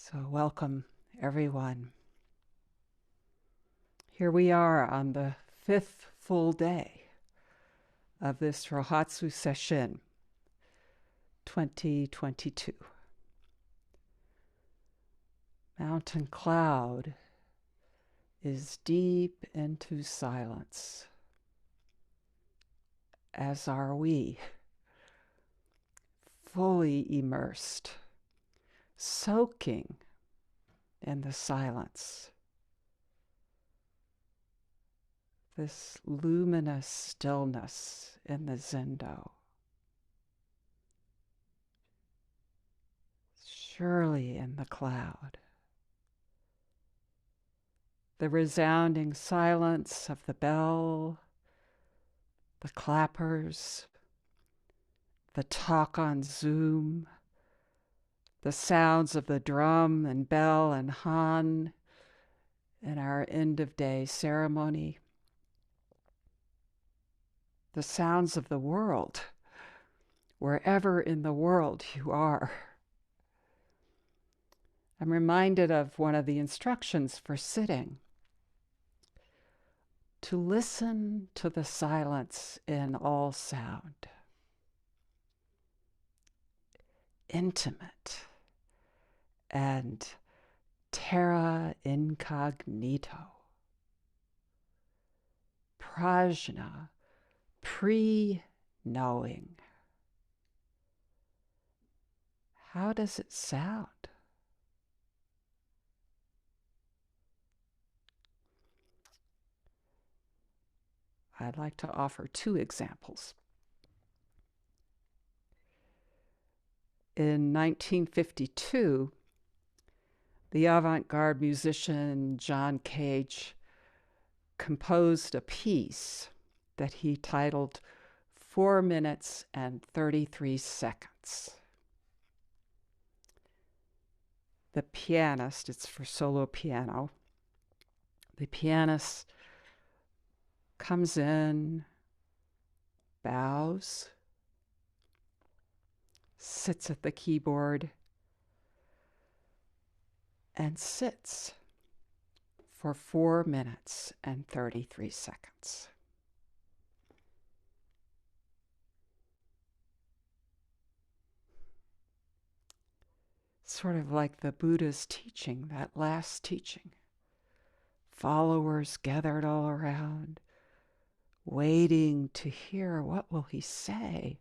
So welcome, everyone. Here we are on the 5th full day of this Rohatsu sesshin 2022. Mountain cloud is deep into silence, as are we, fully immersed, soaking in the silence. This luminous stillness in the zendo. Surely in the cloud. The resounding silence of the bell, the clappers, the talk on Zoom, the sounds of the drum and bell and han in our end-of-day ceremony, the sounds of the world, wherever in the world you are. I'm reminded of one of the instructions for sitting, to listen to the silence in all sound. Intimate and terra incognito. Prajna, pre-knowing. How does it sound? I'd like to offer two examples. In 1952, the avant-garde musician John Cage composed a piece that he titled 4 minutes and 33 seconds. The pianist, it's for solo piano, the pianist comes in, bows, sits at the keyboard, and sits for 4 minutes and 33 seconds. Sort of like the Buddha's teaching, that last teaching. Followers gathered all around, waiting to hear what will he say.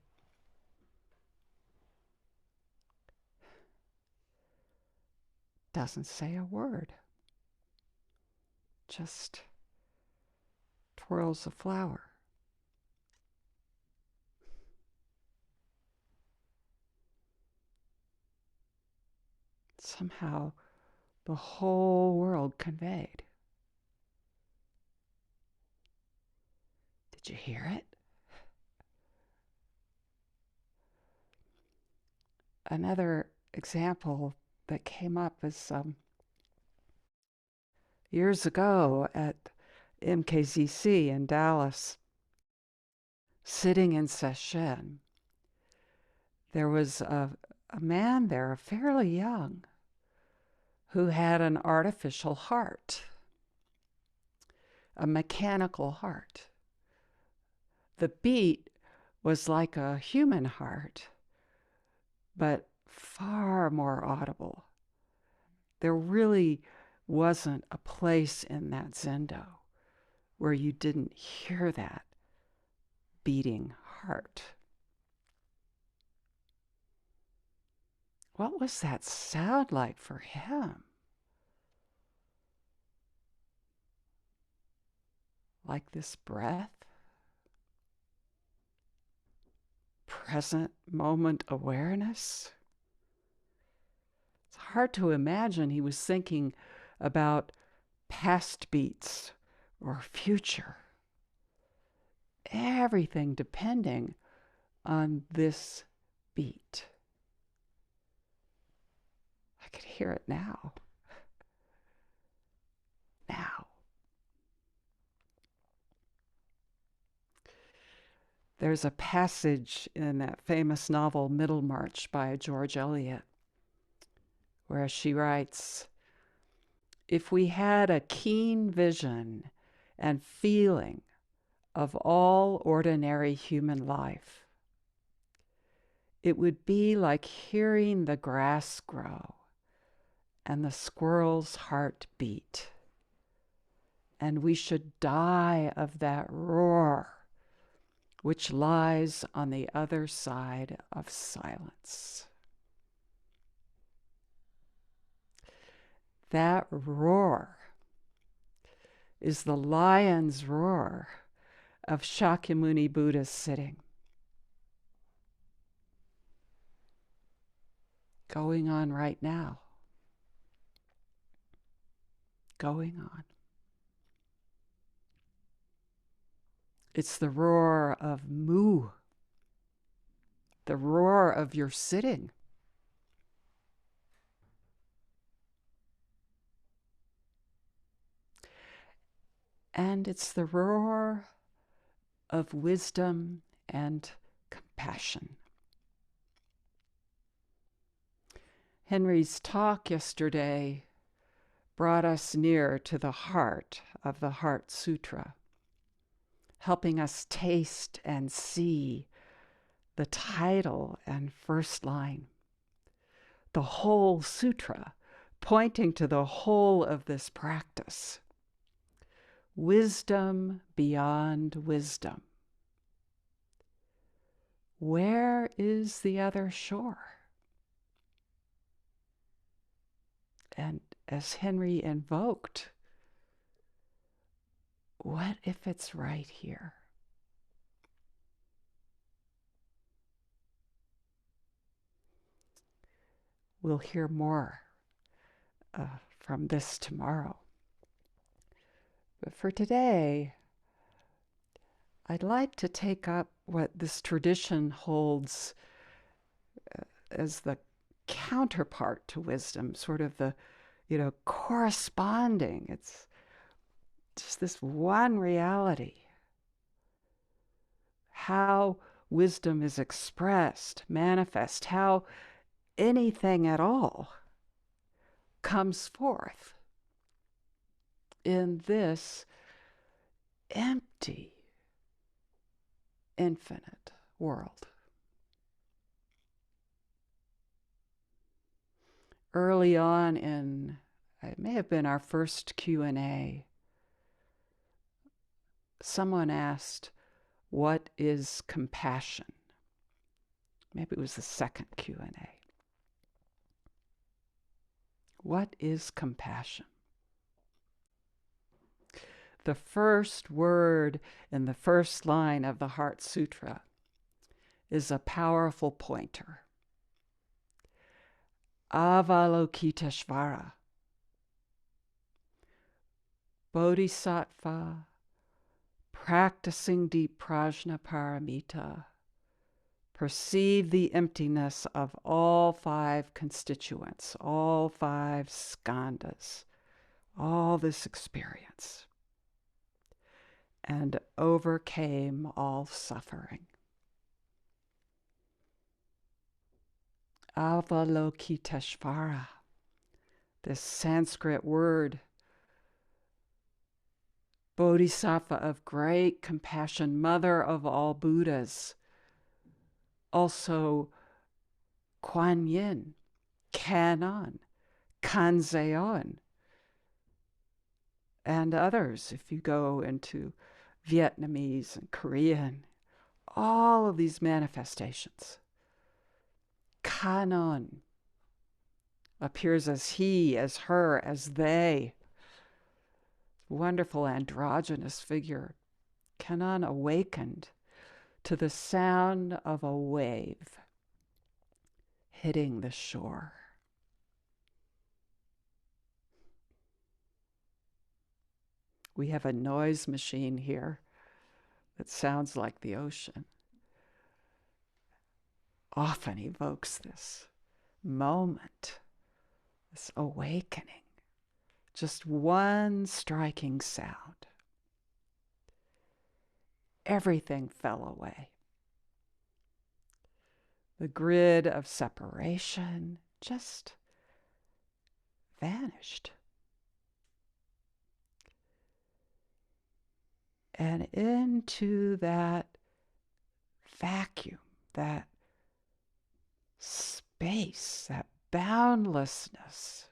Doesn't say a word. Just twirls a flower. Somehow the whole world conveyed. Did you hear it? Another example that came up is years ago at MKZC in Dallas, sitting in sesshin. There was a man there, fairly young, who had an artificial heart, a mechanical heart. The beat was like a human heart, but far more audible. There really wasn't a place in that zendo where you didn't hear that beating heart. What was that sound like for him? Like this breath? Present moment awareness? It's hard to imagine he was thinking about past beats or future. Everything depending on this beat. I could hear it now. Now. There's a passage in that famous novel Middlemarch by George Eliot where she writes, "If we had a keen vision and feeling of all ordinary human life, it would be like hearing the grass grow and the squirrel's heart beat. And we should die of that roar which lies on the other side of silence." That roar is the lion's roar of Shakyamuni Buddha's sitting, going on right now, going on. It's the roar of mu, the roar of your sitting. And it's the roar of wisdom and compassion. Henry's talk yesterday brought us near to the heart of the Heart Sutra, helping us taste and see the title and first line, the whole sutra, pointing to the whole of this practice. Wisdom beyond wisdom. Where is the other shore? And as Henry invoked, what if it's right here? We'll hear more from this tomorrow. But for today, I'd like to take up what this tradition holds as the counterpart to wisdom, sort of the, corresponding. It's just this one reality. How wisdom is expressed, manifest, how anything at all comes forth in this empty, infinite world. Early on it may have been our first Q&A, someone asked, "What is compassion?" Maybe it was the second Q&A. What is compassion? The first word in the first line of the Heart Sutra is a powerful pointer. Avalokiteshvara, bodhisattva, practicing deep prajna paramita, perceive the emptiness of all five constituents, all five skandhas, all this experience, and overcame all suffering. Avalokiteshvara, this Sanskrit word, bodhisattva of great compassion, mother of all Buddhas, also Kuan Yin, Kannon, Kanzeon, and others. If you go into Vietnamese and Korean, all of these manifestations. Kannon appears as he, as her, as they. Wonderful androgynous figure. Kannon awakened to the sound of a wave hitting the shore. We have a noise machine here that sounds like the ocean. Often evokes this moment, this awakening. Just one striking sound. Everything fell away. The grid of separation just vanished. And into that vacuum, that space, that boundlessness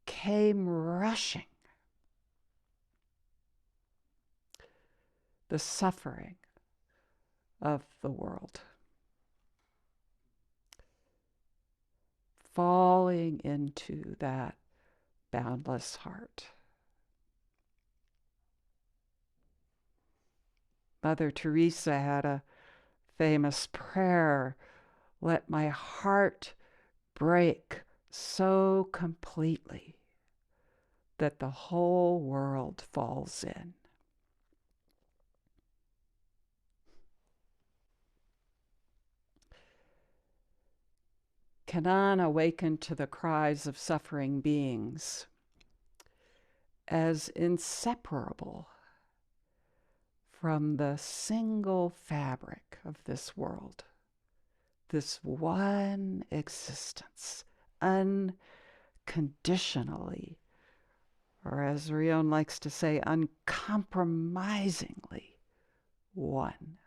came rushing the suffering of the world, falling into that boundless heart. Mother Teresa had a famous prayer, "Let my heart break so completely that the whole world falls in." Kannon awakened to the cries of suffering beings as inseparable from the single fabric of this world, this one existence, unconditionally, or as Rion likes to say, uncompromisingly one.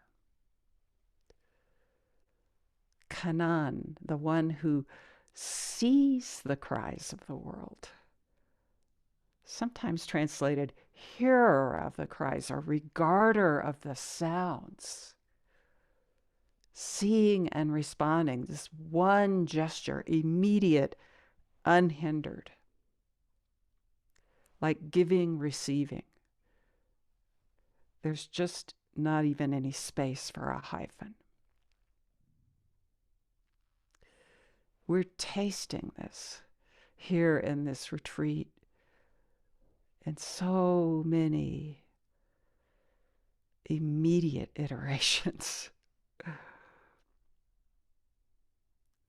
Kannon, the one who sees the cries of the world, sometimes translated hearer of the cries or regarder of the sounds, seeing and responding, this one gesture, immediate, unhindered, like giving, receiving. There's just not even any space for a hyphen. We're tasting this here in this retreat in so many immediate iterations.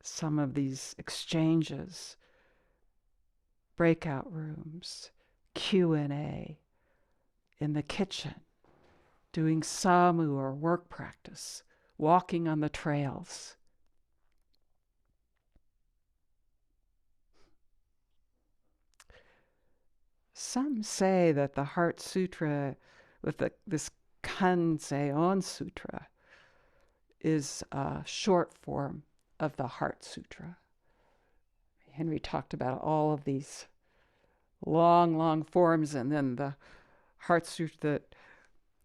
Some of these exchanges, breakout rooms, Q&A, in the kitchen, doing samu or work practice, walking on the trails. Some say that the Heart Sutra, with this Kanzeon Sutra, is a short form of the Heart Sutra. Henry talked about all of these long forms, and then the Heart Sutra that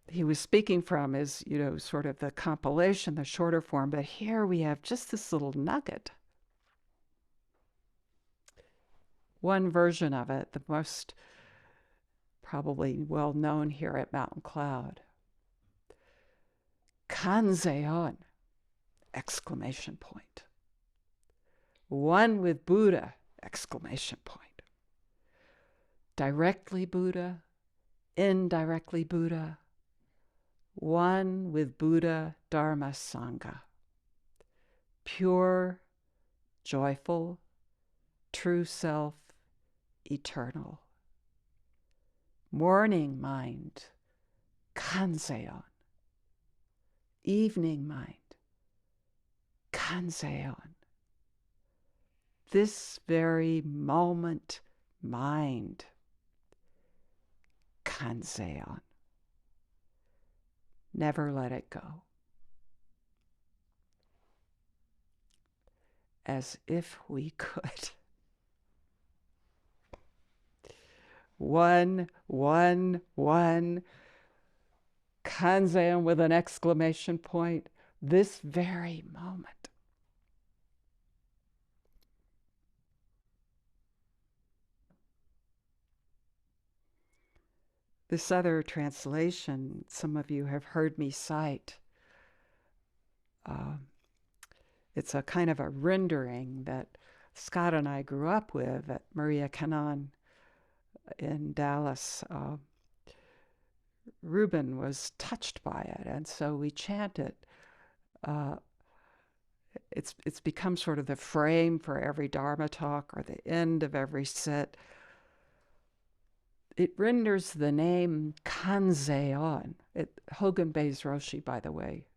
he was speaking from is, sort of the compilation, the shorter form. But here we have just this little nugget. One version of it, the most probably well known here at Mountain Cloud. Kanzeon! Exclamation point. One with Buddha! Exclamation point. Directly Buddha, indirectly Buddha, one with Buddha, Dharma, Sangha. Pure, joyful, true self, eternal. Morning mind, Kanzeon. Evening mind, Kanzeon. This very moment mind, Kanzeon. Never let it go. As if we could. One. Kanzeon with an exclamation point. This very moment. This other translation, some of you have heard me cite. It's a kind of a rendering that Scott and I grew up with at Maria Kannon in Dallas. Reuben was touched by it, and so we chant it. It's become sort of the frame for every Dharma talk or the end of every sit. It renders the name Kanzeon. Hogan Bays Roshi, by the way,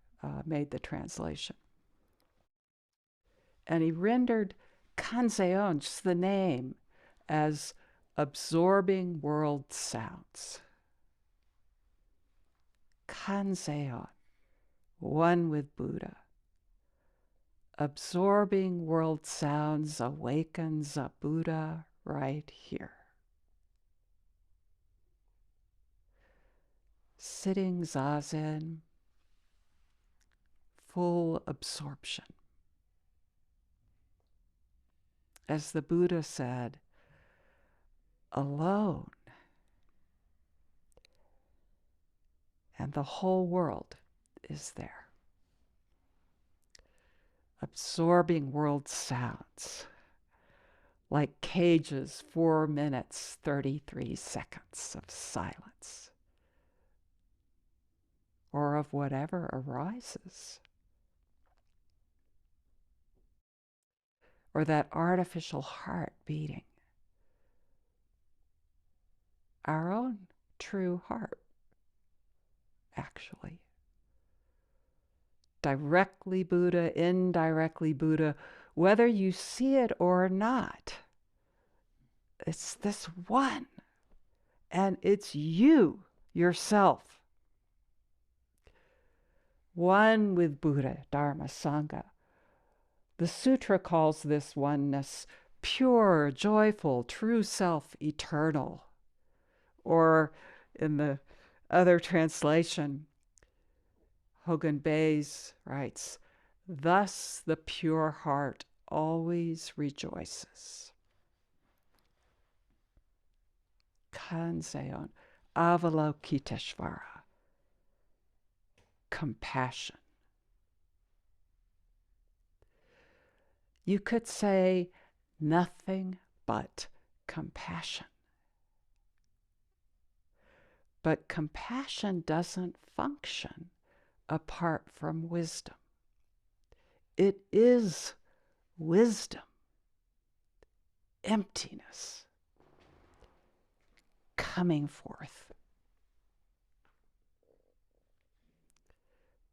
made the translation. And he rendered Kanzeon, just the name, as absorbing world sounds. Kanzeon, one with Buddha. Absorbing world sounds awakens a Buddha right here. Sitting zazen, full absorption. As the Buddha said, alone, and the whole world is there. Absorbing world sounds, like Cage's 4 minutes, 33 seconds of silence, or of whatever arises. Or that artificial heart beating. Our own true heart, actually. Directly Buddha, indirectly Buddha, whether you see it or not, it's this one. And it's you, yourself. One with Buddha, Dharma, Sangha. The sutra calls this oneness pure, joyful, true self, eternal. Or in the other translation, Hogan Bays writes, thus the pure heart always rejoices. Kanzeon, Avalokiteshvara, compassion. You could say nothing but compassion. But compassion doesn't function apart from wisdom. It is wisdom, emptiness, coming forth.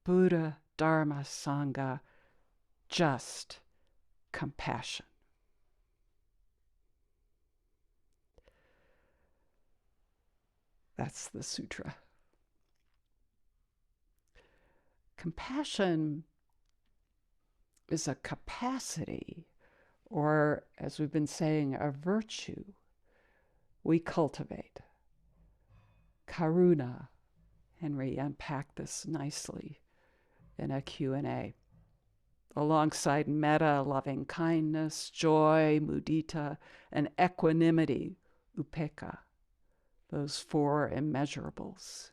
Buddha, Dharma, Sangha, just compassion. That's the sutra. Compassion is a capacity, or as we've been saying, a virtue we cultivate. Karuna, Henry unpacked this nicely in a Q&A. Alongside metta, loving kindness, joy, mudita, and equanimity, upekkha, those 4 immeasurables.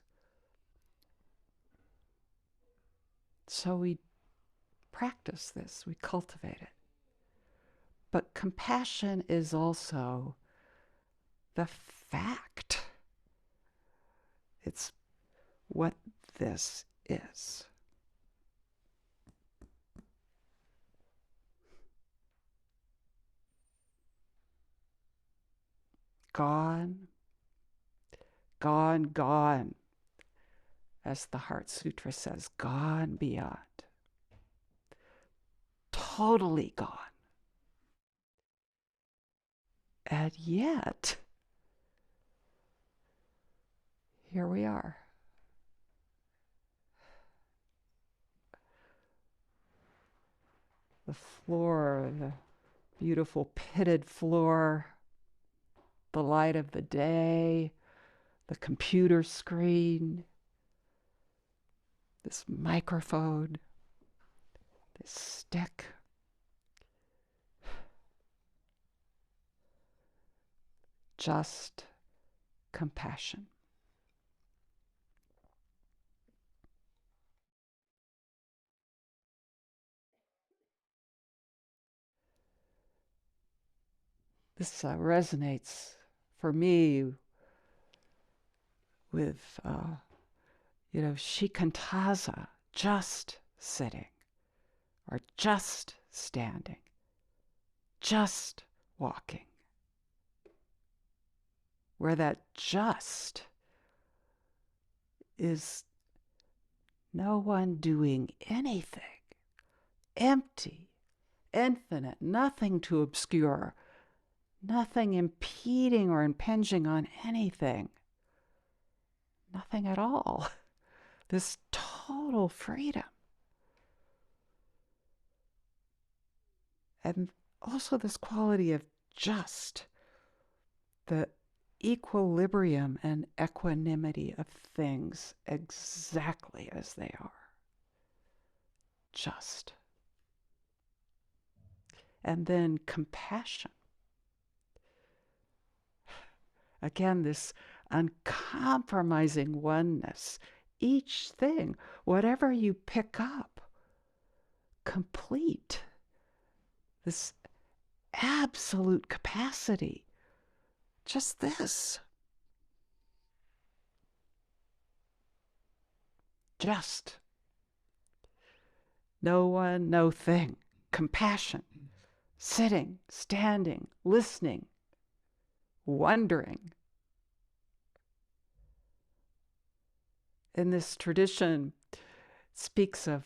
So we practice this, we cultivate it. But compassion is also the fact. It's what this is. Gone, gone, gone, as the Heart Sutra says, gone beyond. Totally gone. And yet, here we are. The floor, the beautiful pitted floor, the light of the day, the computer screen, this microphone, this stick. Just compassion. This resonates for me with, shikantaza, just sitting, or just standing, just walking. Where that just is no one doing anything, empty, infinite, nothing to obscure, nothing impeding or impinging on anything, nothing at all. This total freedom. And also this quality of just, the equilibrium and equanimity of things exactly as they are. Just. And then compassion. Again, this uncompromising oneness. Each thing, whatever you pick up, complete. This absolute capacity. Just this. Just. No one, no thing. Compassion. Sitting, standing, listening, wondering. In this tradition, speaks of,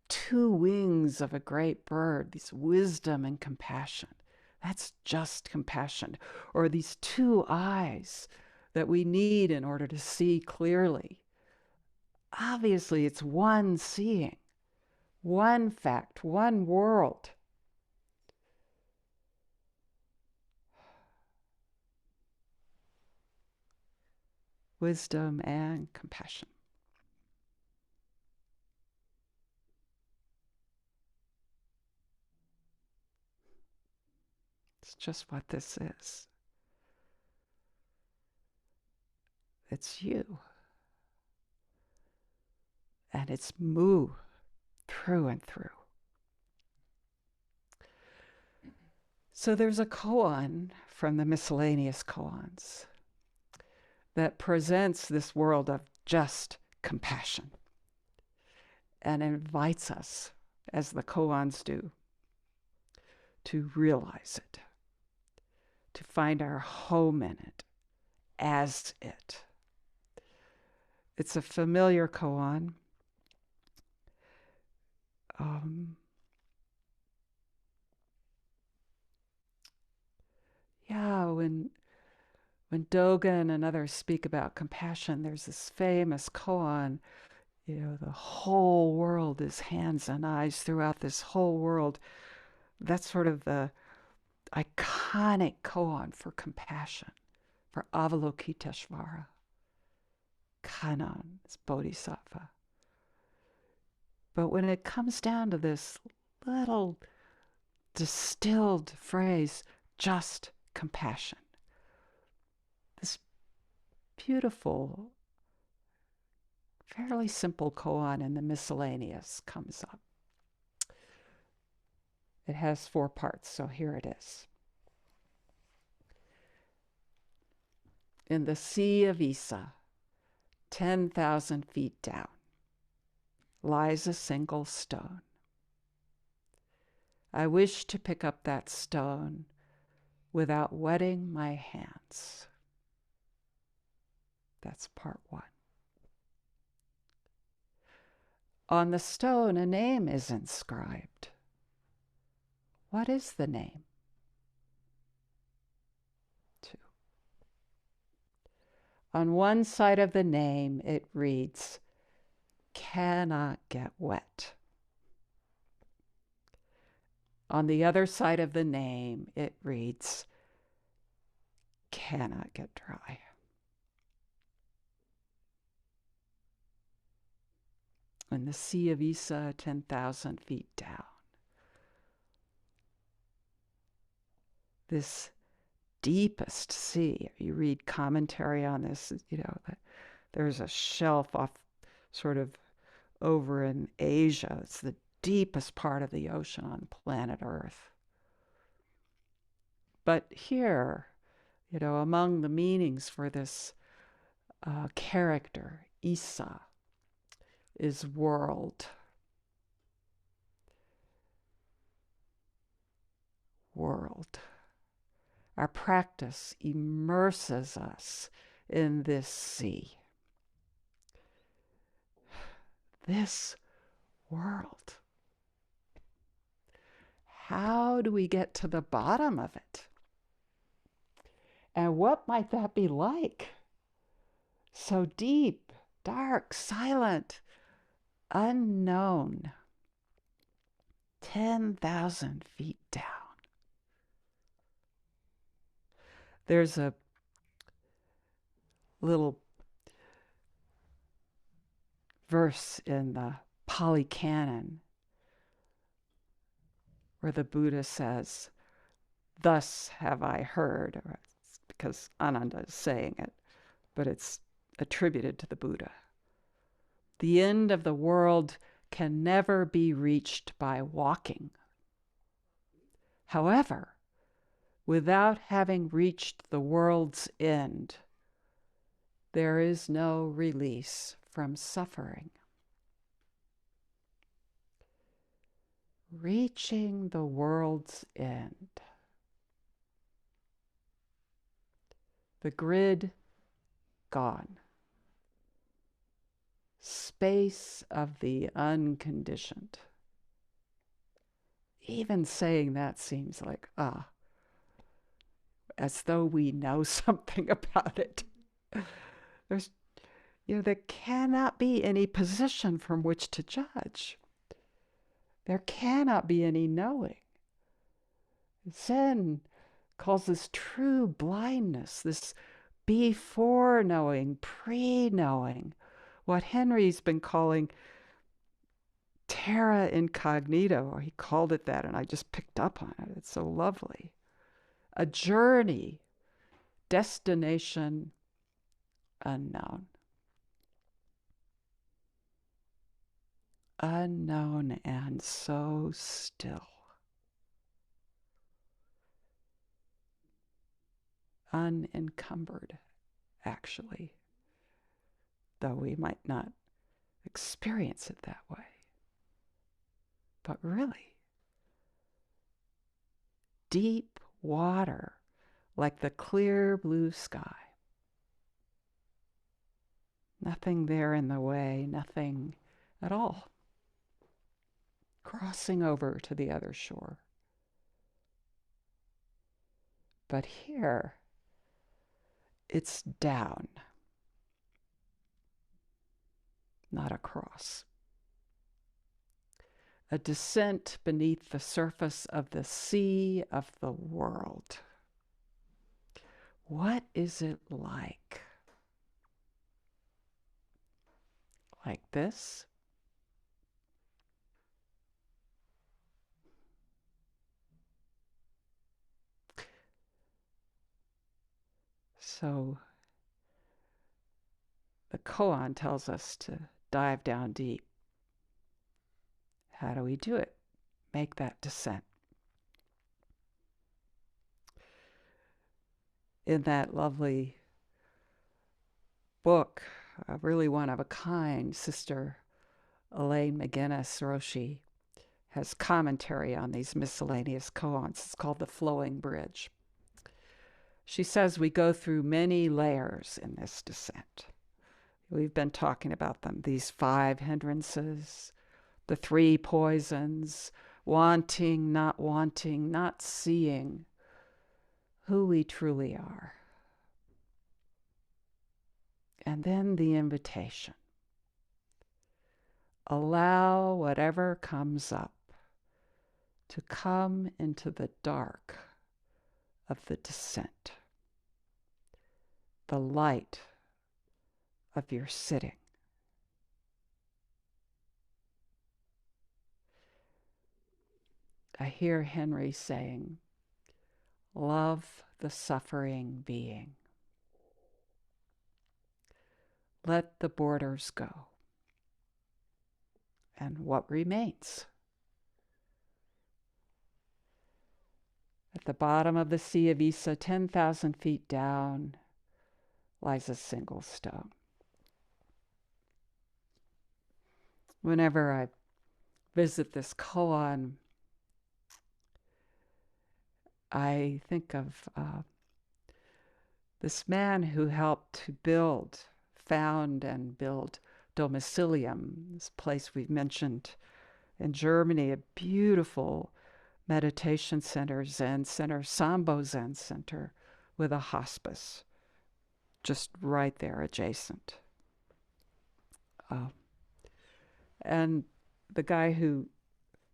two wings of a great bird, these wisdom and compassion. That's just compassion. Or these two eyes that we need in order to see clearly. Obviously, it's one seeing, one fact, one world. Wisdom and compassion. It's just what this is. It's you. And it's mu through and through. So there's a koan from the miscellaneous koans that presents this world of just compassion and invites us, as the koans do, to realize it, to find our home in it, as it. It's a familiar koan. When Dogen and others speak about compassion, there's this famous koan, the whole world is hands and eyes throughout this whole world. That's sort of the iconic koan for compassion, for Avalokiteshvara. Kannon is bodhisattva. But when it comes down to this little distilled phrase, just compassion, this beautiful, fairly simple koan in the miscellaneous comes up. It has 4 parts, so here it is. In the Sea of Ise, 10,000 feet down, lies a single stone. I wish to pick up that stone without wetting my hands. That's part 1. On the stone, a name is inscribed. What is the name? 2. On one side of the name, it reads, cannot get wet. On the other side of the name, it reads, cannot get dry. In the Sea of Ise, 10,000 feet down. This deepest sea, you read commentary on this, that there's a shelf off sort of over in Asia. It's the deepest part of the ocean on planet Earth. But here, among the meanings for this character, Ise, is world. World. Our practice immerses us in this sea. This world. how do we get to the bottom of it? And what might that be like? So deep, dark, silent, unknown, 10,000 feet down. There's a little verse in the Pali Kannon where the Buddha says, "Thus have I heard," because Ananda is saying it, but it's attributed to the Buddha. The end of the world can never be reached by walking. However, without having reached the world's end, there is no release from suffering. Reaching the world's end. The grid gone. Space of the unconditioned. Even saying that seems like, as though we know something about it. There cannot be any position from which to judge. There cannot be any knowing. Zen calls this true blindness, this before knowing, pre-knowing, what Henry's been calling terra incognito, or he called it that, and I just picked up on it. It's so lovely. A journey, destination unknown. Unknown and so still. Unencumbered, actually, though we might not experience it that way. But really, deep water like the clear blue sky. Nothing there in the way, nothing at all. Crossing over to the other shore. But here, it's down, not across. A descent beneath the surface of the sea of the world. What is it like? Like this? So the koan tells us to dive down deep. How do we do it? Make that descent. In that lovely book, really one of a kind, Sister Elaine McGinnis Roshi has commentary on these miscellaneous koans. It's called The Flowing Bridge. She says we go through many layers in this descent. We've been talking about them, these 5 hindrances, the 3 poisons, wanting, not seeing who we truly are. And then the invitation. Allow whatever comes up to come into the dark of the descent, the light of your sitting. I hear Henry saying, love the suffering being. Let the borders go. And what remains? At the bottom of the Sea of Ise, 10,000 feet down, lies a single stone. Whenever I visit this koan, I think of this man who helped to found and build Domicilium, this place we've mentioned in Germany, a beautiful meditation center, Zen center, Sambo Zen center, with a hospice just right there adjacent. And the guy who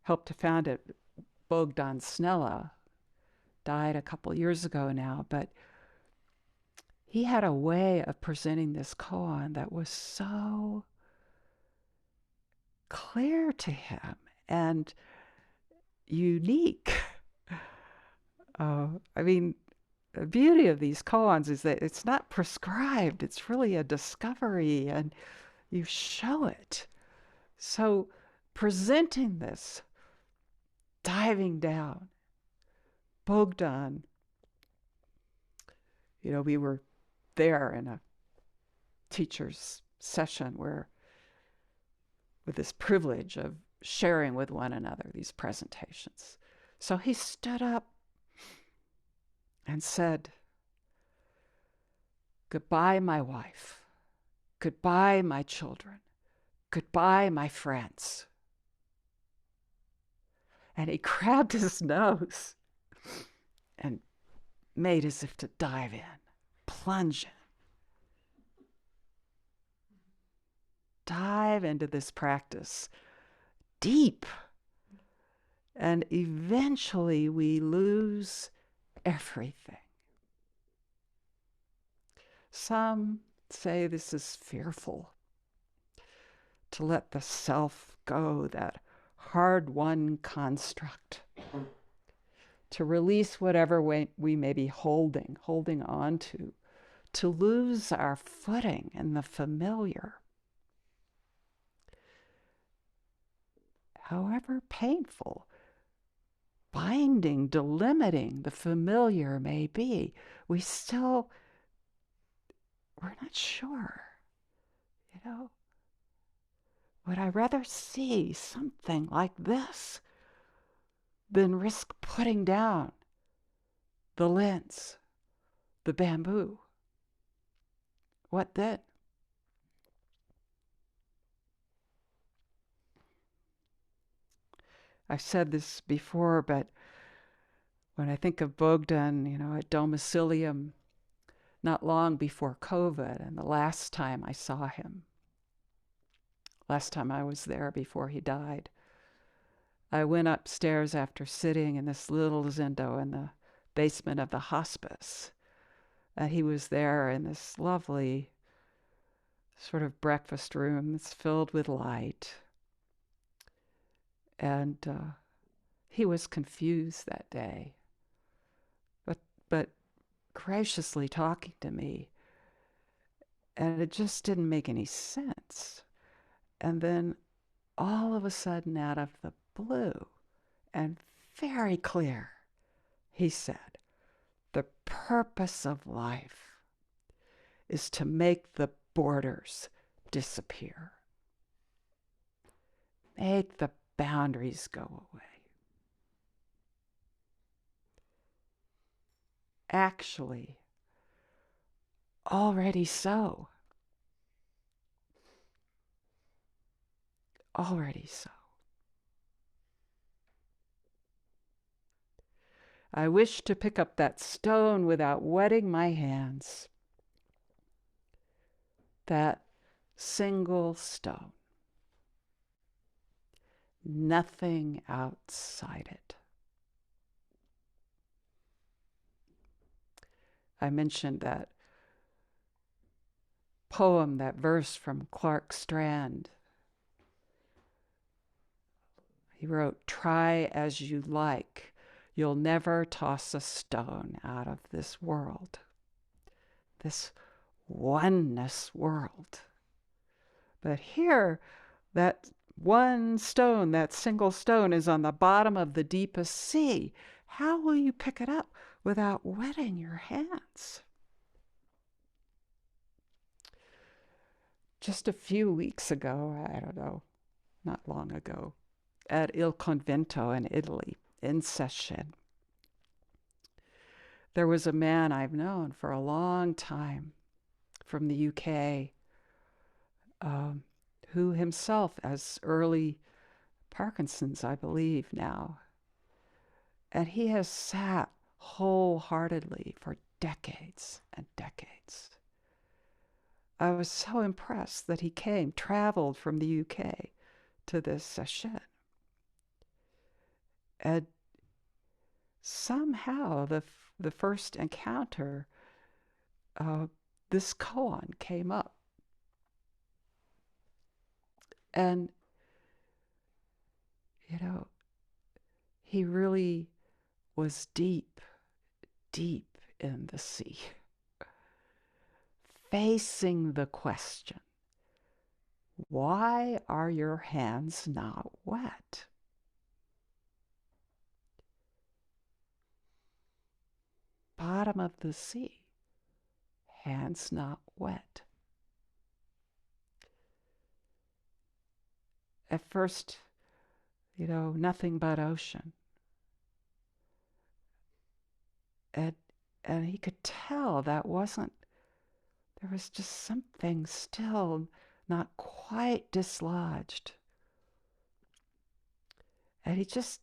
helped to found it, Bogdan Snella, died a couple years ago now, but he had a way of presenting this koan that was so clear to him and unique. I mean, the beauty of these koans is that it's not prescribed. It's really a discovery, and you show it. So presenting this, diving down, Bogdan, we were there in a teacher's session where, with this privilege of sharing with one another these presentations. So he stood up and said, "Goodbye, my wife. Goodbye, my children. Goodbye, my friends." And he grabbed his nose and made as if to dive in, plunge in. Dive into this practice deep. And eventually we lose everything. Some say this is fearful, to let the self go, that hard-won construct, to release whatever we may be holding on to lose our footing in the familiar. However painful, binding, delimiting the familiar may be, we're not sure, Would I rather see something like this than risk putting down the lens, the bamboo? What then? I've said this before, but when I think of Bogdan, at domicilium, not long before COVID, and the last time I saw him, last time I was there before he died, I went upstairs after sitting in this little zendo in the basement of the hospice. And he was there in this lovely sort of breakfast room that's filled with light. And he was confused that day, but graciously talking to me. And it just didn't make any sense. And then all of a sudden, out of the blue, and very clear, he said, "The purpose of life is to make the borders disappear. Make the boundaries go away." Actually, already so. Already so. I wish to pick up that stone without wetting my hands. That single stone. Nothing outside it. I mentioned that poem, that verse from Clark Strand. He wrote, "Try as you like, you'll never toss a stone out of this world, this oneness world." But here, that one stone, that single stone, is on the bottom of the deepest sea. How will you pick it up without wetting your hands? Just a few weeks ago, I don't know, not long ago, at Il Convento in Italy, in sesshin, there was a man I've known for a long time from the UK, who himself has early Parkinson's, I believe now. And he has sat wholeheartedly for decades and decades. I was so impressed that he traveled from the UK to this sesshin. And somehow the first encounter, this koan came up. And, he really was deep, deep in the sea, facing the question, why are your hands not wet? Bottom of the sea, hands not wet. At first, nothing but ocean. And he could tell there was just something still not quite dislodged. And he just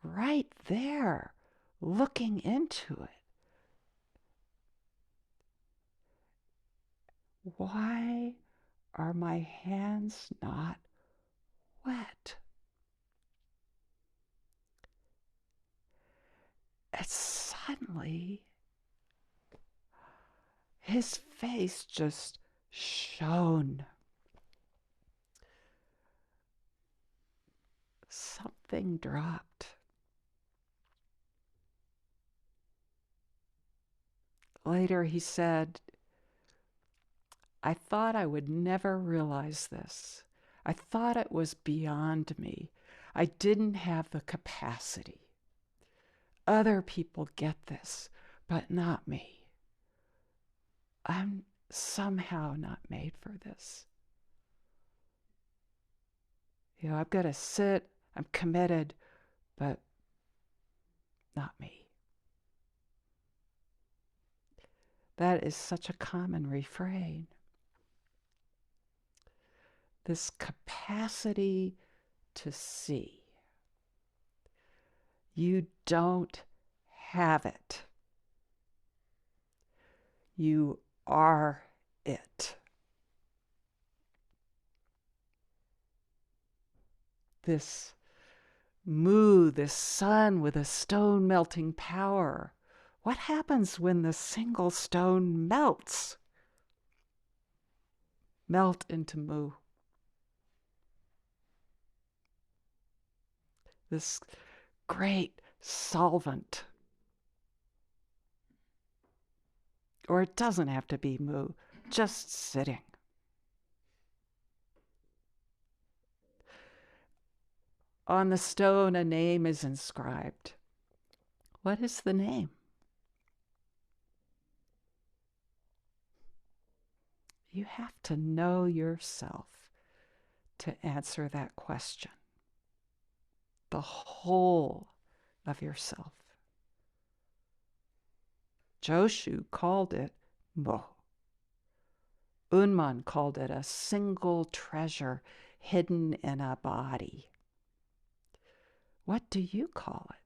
right there, looking into it. Why are my hands not wet? And suddenly, his face just shone. Something dropped. Later he said, I thought I would never realize this. I thought it was beyond me. I didn't have the capacity. Other people get this, but not me. I'm somehow not made for this. I've got to sit, I'm committed, but not me. That is such a common refrain. This capacity to see. You don't have it. You are it. This Mu, this sun with a stone melting power. What happens when the single stone melts? Melt into Mu. This great solvent. Or it doesn't have to be Mu, just sitting. On the stone, a name is inscribed. What is the name? You have to know yourself to answer that question. The whole of yourself. Joshu called it Mo. Unman called it a single treasure hidden in a body. What do you call it?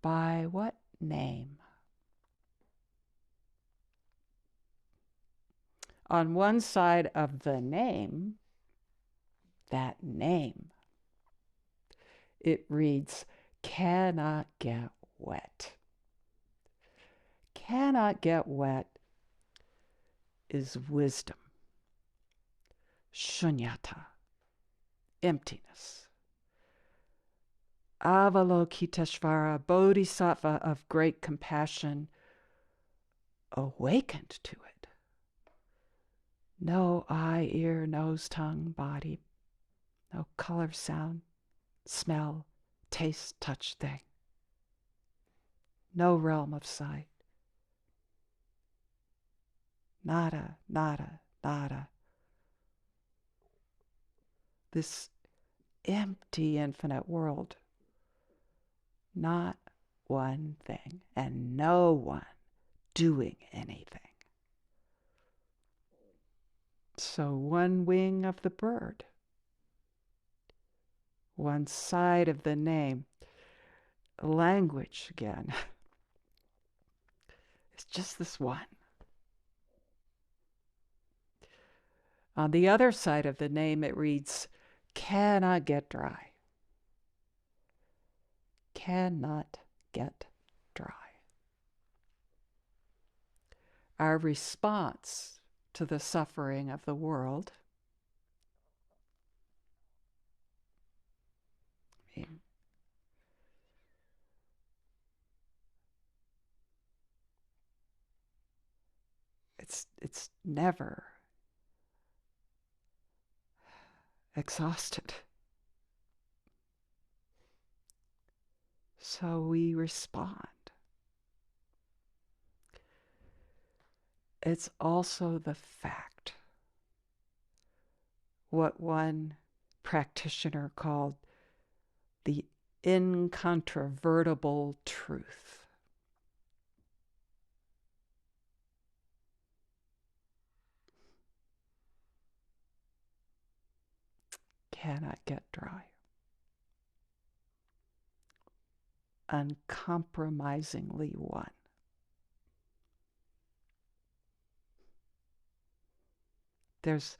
By what name? On one side of the name, that name, it reads, cannot get wet. Cannot get wet is wisdom, shunyata, emptiness. Avalokiteshvara, bodhisattva of great compassion, awakened to it. No eye, ear, nose, tongue, body, no color, sound, smell, taste, touch thing. No realm of sight. Nada, nada, nada. This empty, infinite world. Not one thing, and no one doing anything. So one wing of the bird, one side of the name, language again. It's just this one. On the other side of the name, it reads, cannot get dry. Cannot get dry. Our response to the suffering of the world, it's never exhausted. So we respond. It's also the fact, what one practitioner called the incontrovertible truth. Cannot get dry. Uncompromisingly one. There's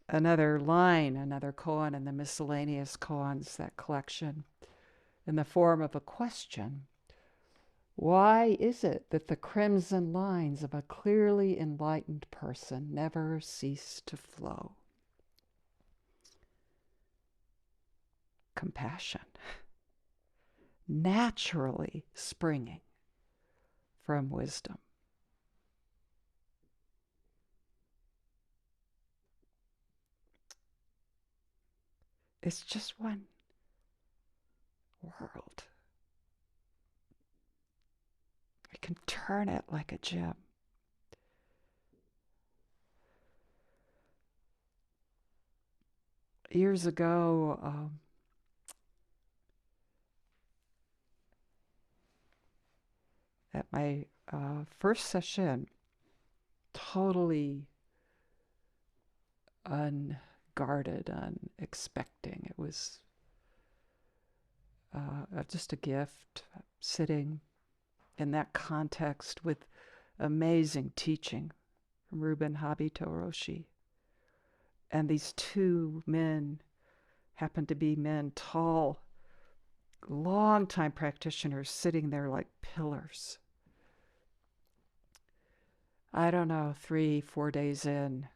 another line, another koan in the miscellaneous koans, that collection, in the form of a question. Why is it that the crimson lines of a clearly enlightened person never cease to flow? Compassion, naturally springing from wisdom. It's just one world. We can turn it like a gem. Years ago, at my first session, totally unguarded, unexpecting. It was just a gift, sitting in that context with amazing teaching from Ruben Habito Roshi. And these two men happened to be men, tall, long-time practitioners, sitting there like pillars. I don't know, 3-4 days in,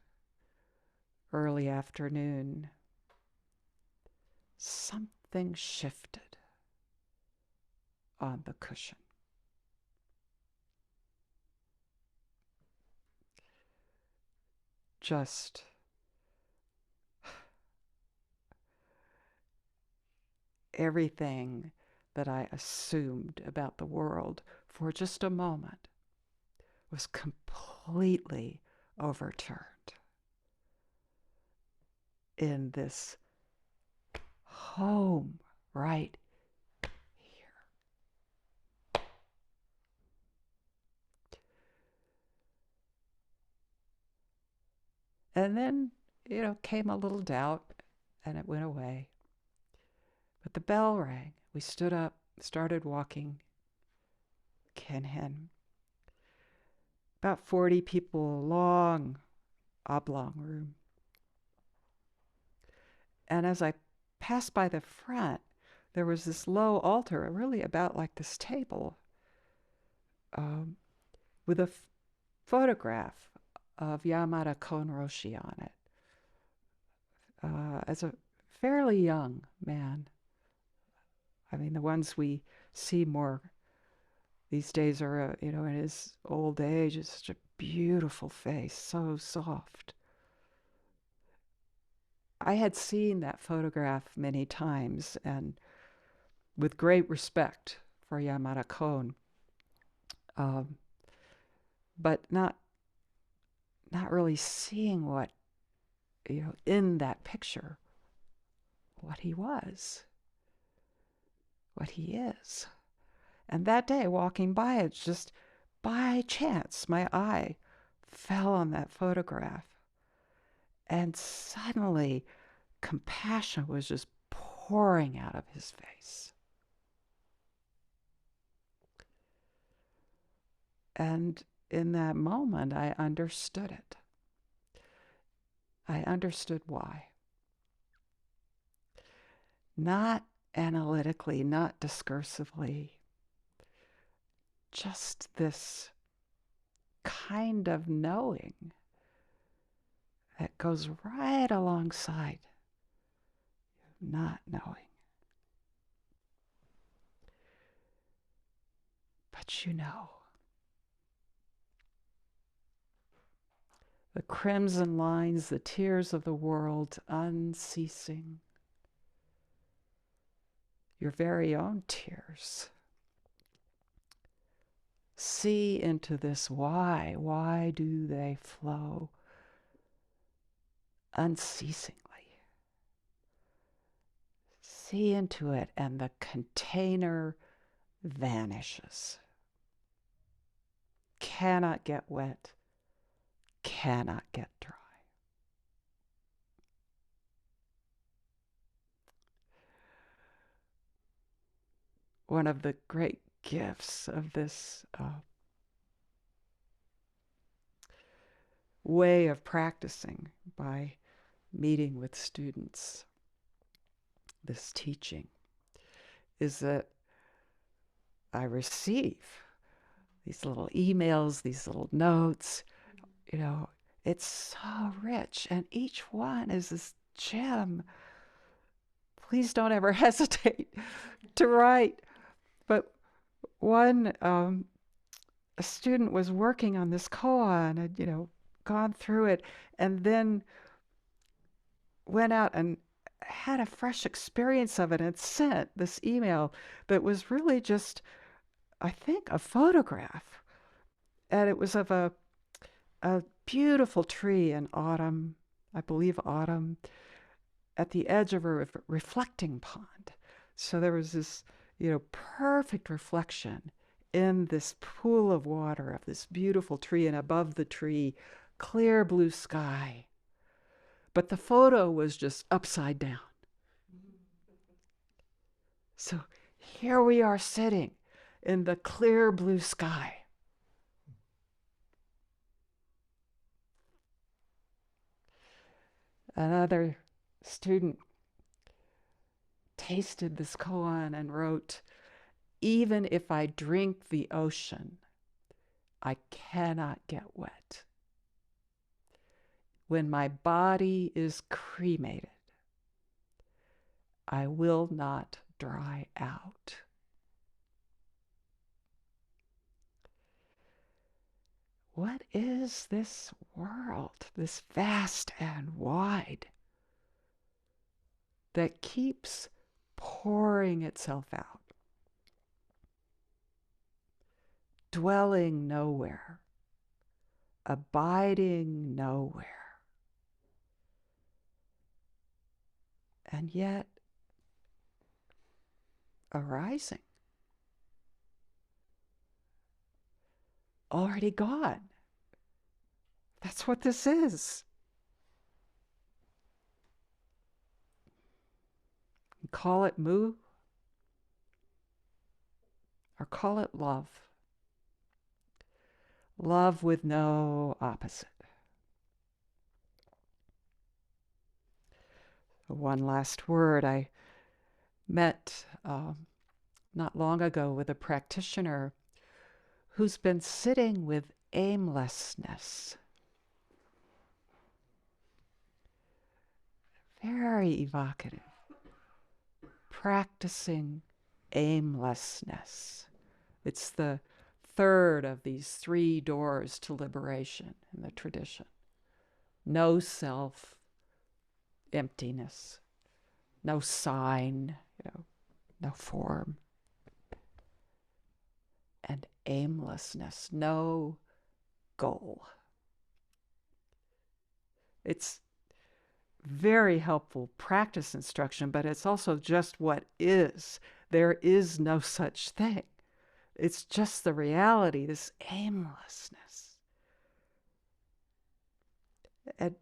early afternoon, something shifted on the cushion. Just everything that I assumed about the world for just a moment was completely overturned in this home right here. And then, came a little doubt, and it went away. But the bell rang. We stood up, started walking. Kannon. About 40 people, long, oblong room. And as I passed by the front, there was this low altar, really about like this table, with a photograph of Yamada Konroshi on it, as a fairly young man. I mean, the ones we see more these days are, in his old age. It's such a beautiful face, so soft. I had seen that photograph many times, and with great respect for Yamada Kon, but not really seeing what, in that picture, what he was, what he is. And that day, walking by, it's just by chance, my eye fell on that photograph. And suddenly, compassion was just pouring out of his face. And in that moment, I understood it. I understood why. Not analytically, not discursively, just this kind of knowing that goes right alongside not knowing. But you know, the crimson lines, the tears of the world unceasing, your very own tears. See into this why. Why do they flow unceasingly? See into it, and the container vanishes. Cannot get wet, cannot get dry. One of the great gifts of this way of practicing by meeting with students, this teaching, is that I receive these little emails, these little notes, it's so rich. And each one is this gem. Please don't ever hesitate to write. But one, a student was working on this koan, had, gone through it, and then went out and had a fresh experience of it and sent this email that was really just, I think, a photograph. And it was of a beautiful tree in autumn, I believe autumn, at the edge of a reflecting pond. So there was this, perfect reflection in this pool of water of this beautiful tree, and above the tree, clear blue sky. But the photo was just upside down. So here we are sitting in the clear blue sky. Another student tasted this koan and wrote, "Even if I drink the ocean, I cannot get wet. When my body is cremated, I will not dry out." What is this world, this vast and wide, that keeps pouring itself out, dwelling nowhere, abiding nowhere, and yet arising, already gone? That's what this is. Call it mu, or call it love. Love with no opposite. One last word. I met not long ago with a practitioner who's been sitting with aimlessness. Very evocative. Practicing aimlessness. It's the third of these 3 doors to liberation in the tradition. No self, emptiness, no sign, no form, and aimlessness, no goal. It's very helpful practice instruction, but it's also just what is. There is no such thing. It's just the reality, this aimlessness. And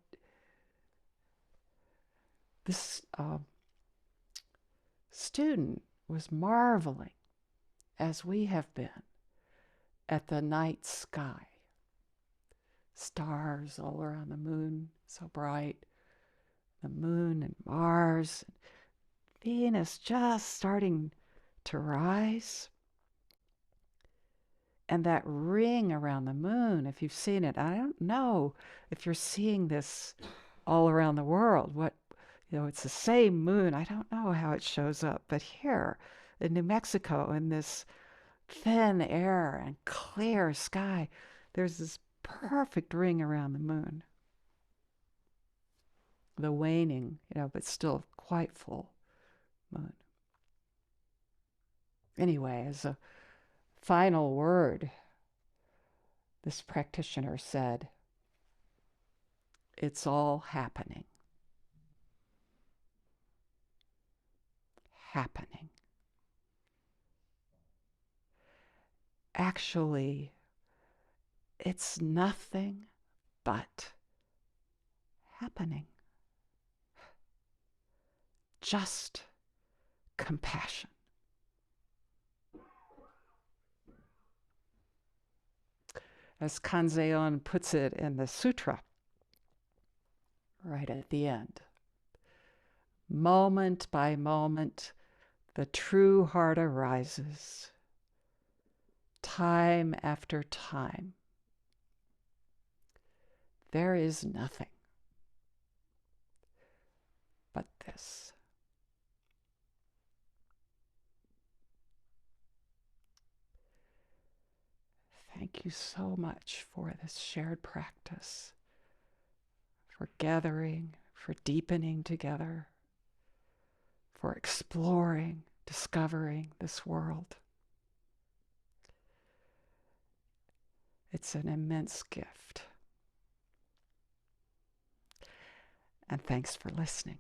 this student was marveling, as we have been, at the night sky. Stars all around the moon, so bright. The moon and Mars, Venus just starting to rise. And that ring around the moon, if you've seen it, I don't know if you're seeing this all around the world. It's the same moon. I don't know how it shows up, but here in New Mexico, in this thin air and clear sky, there's this perfect ring around the moon. The waning, but still quite full moon. Anyway, as a final word, this practitioner said, it's all happening. Happening. Actually, it's nothing but happening. Just compassion. As Kanzeon puts it in the sutra, right at the end, moment by moment, the true heart arises, time after time. There is nothing but this. Thank you so much for this shared practice, for gathering, for deepening together, for exploring, discovering this world. It's an immense gift. And thanks for listening.